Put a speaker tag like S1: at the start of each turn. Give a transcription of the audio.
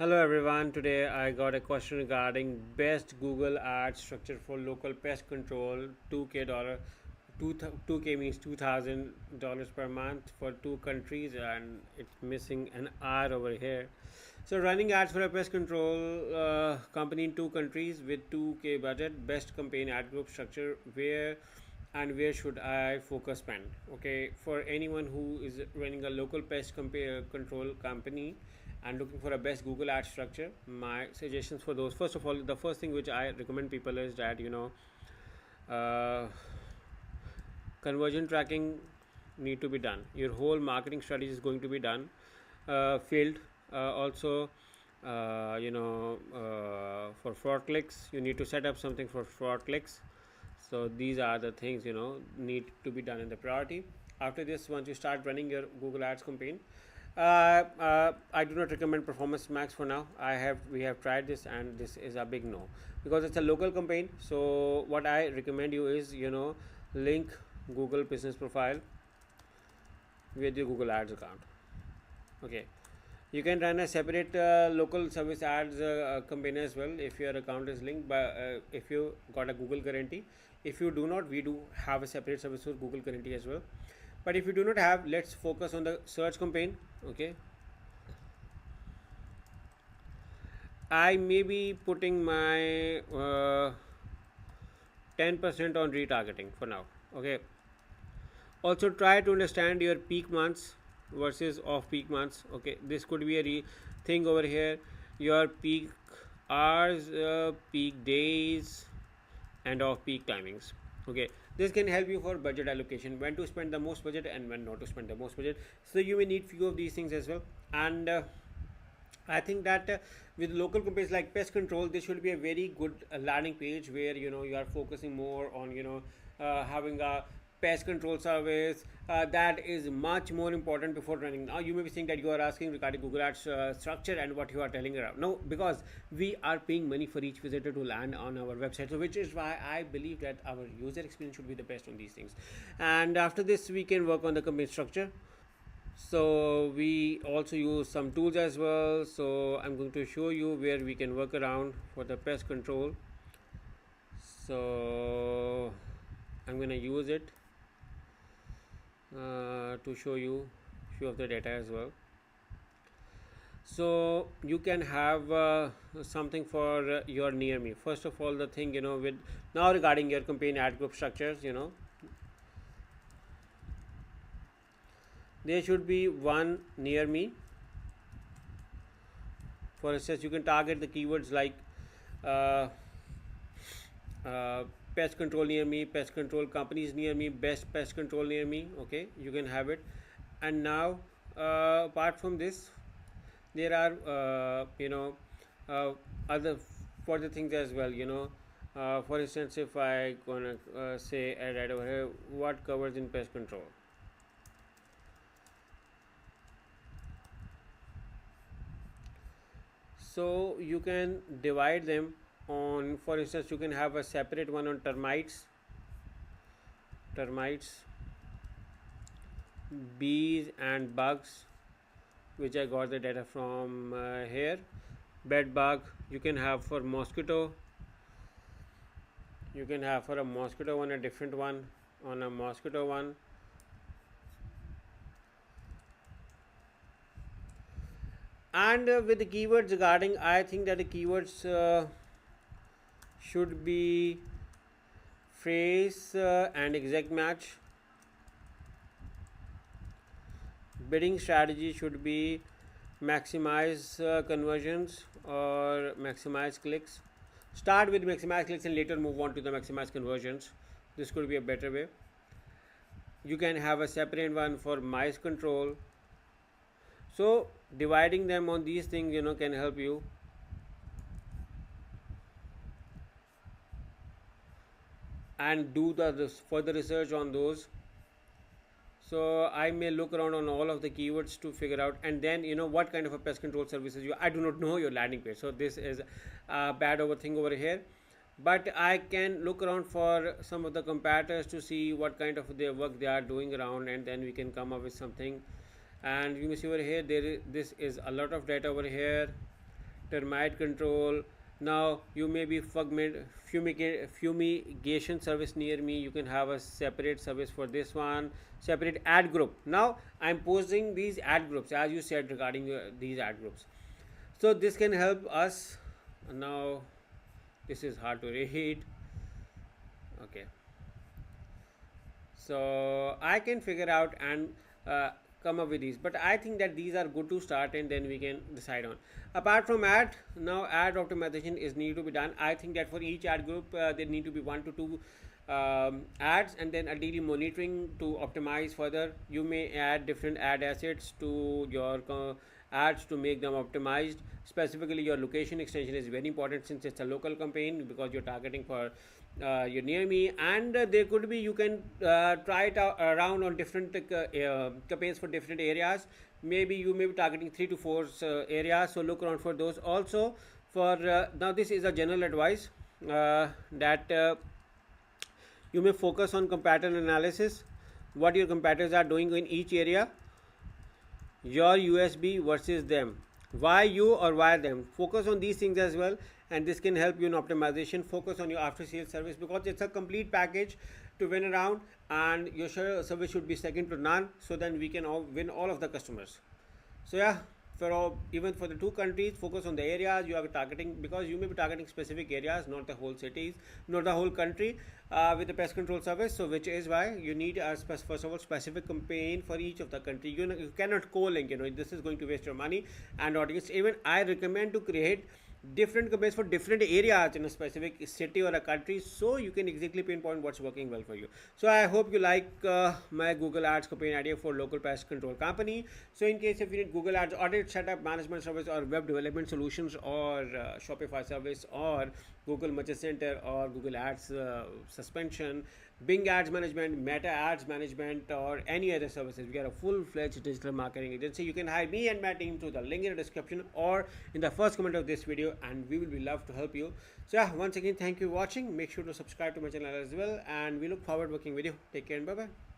S1: Hello everyone. Today I got a question regarding best Google ad structure for local pest control. 2K dollar, 2K means $2,000 per month for two countries, and it's missing an R over here. So running ads for a pest control company in two countries with 2K budget. Best campaign ad group structure. Where should I focus spend? Okay, for anyone who is running a local control company and looking for a best Google ad structure, my suggestions for those. First of all, the first thing which I recommend people is that uh, conversion tracking need to be done. Your whole marketing strategy is going to be done, field. Also, for fraud clicks, you need to set up something for fraud clicks. So these are the things need to be done in the priority. After this, once you start running your Google Ads campaign, I do not recommend Performance Max for now. We have tried this and this is a big no because it's a local campaign. So what I recommend you is link Google Business Profile with your Google Ads account. Okay, you can run a separate local service ads campaign as well if your account is linked. But if you got a Google guarantee, if you do not, we do have a separate service for Google guarantee as well. But if you do not have, let's focus on the search campaign. Okay, I may be putting my 10% on retargeting for now. Okay, also try to understand your peak months versus off peak months. Okay, this could be a thing over here. Your peak hours, peak days, and off peak timings. Okay, this can help you for budget allocation, when to spend the most budget and when not to spend the most budget. So you may need few of these things as well. And I think that with local companies like pest control, this should be a very good landing page where you are focusing more on having a pest control service that is much more important before running. Now you may be saying that you are asking regarding Google Ads structure and what you are telling around. No, because we are paying money for each visitor to land on our website, so which is why I believe that our user experience should be the best on these things. And after this, we can work on the campaign structure. So we also use some tools as well. So I'm going to show you where we can work around for the pest control. So I'm going to use it to show you few of the data as well. So you can have something for your near me. First of all, the thing with now regarding your campaign ad group structures, there should be one near me. For instance, you can target the keywords like uh, pest control near me, pest control companies near me, best pest control near me. Okay, you can have it. And now apart from this, there are other further things as well. For instance, if I gonna say right over here, what covers in pest control. So you can divide them on, for instance, you can have a separate one on termites, bees and bugs, which I got the data from here. Bed bug you can have for mosquito, you can have for a mosquito one, a different one on a mosquito one. And with the keywords regarding, I think that the keywords should be phrase and exact match. Bidding strategy should be maximize conversions or maximize clicks. Start with maximize clicks and later move on to the maximize conversions. This could be a better way. You can have a separate one for mice control. So dividing them on these things can help you. And do the further research on those. So I may look around on all of the keywords to figure out, and then what kind of a pest control services I do not know your landing page, so this is a bad thing over here. But I can look around for some of the competitors to see what kind of their work they are doing around, and then we can come up with something. And you may see over here this is a lot of data over here. termite control. Now you may be fumigation service near me. You can have a separate service for this one, separate ad group. Now I'm posting these ad groups as you said regarding these ad groups. So this can help us. Now this is hard to read. Okay, so I can figure out and come up with these, but I think that these are good to start and then we can decide on. Apart from ad, now ad optimization is need to be done. I think that for each ad group there need to be 1 to 2 ads, and then ideally monitoring to optimize further. You may add different ad assets to your ads to make them optimized. Specifically your location extension is very important since it's a local campaign, because you're targeting for you're near me, and there could be, you can try it out around on different campaigns for different areas. Maybe you may be targeting 3 to 4 areas, so look around for those also. For now this is a general advice that you may focus on comparator analysis, what your competitors are doing in each area, your USB versus them, why you or why them. Focus on these things as well, and this can help you in optimization. Focus on your after sales service, because it's a complete package to win around, and your service should be second to none, so then we can win all of the customers. So yeah, for all, even for the 2 countries, focus on the areas you are targeting, because you may be targeting specific areas, not the whole cities, not the whole country, with the pest control service. So which is why you need a first of all specific campaign for each of the country. You cannot co-link, this is going to waste your money and audience. Even I recommend to create different campaigns for different areas in a specific city or a country, so you can exactly pinpoint what's working well for you. So I hope you like my Google Ads campaign idea for local pest control company. So in case if you need Google Ads audit, setup, management service, or web development solutions, or Shopify service, or Google Merchant Center, or Google Ads suspension, Bing Ads management, Meta Ads management, or any other services, we are a full-fledged digital marketing agency. You can hire me and my team through the link in the description or in the first comment of this video, and we will be love to help you. So yeah, once again, thank you for watching. Make sure to subscribe to my channel as well, and we look forward to working with you. Take care and bye bye.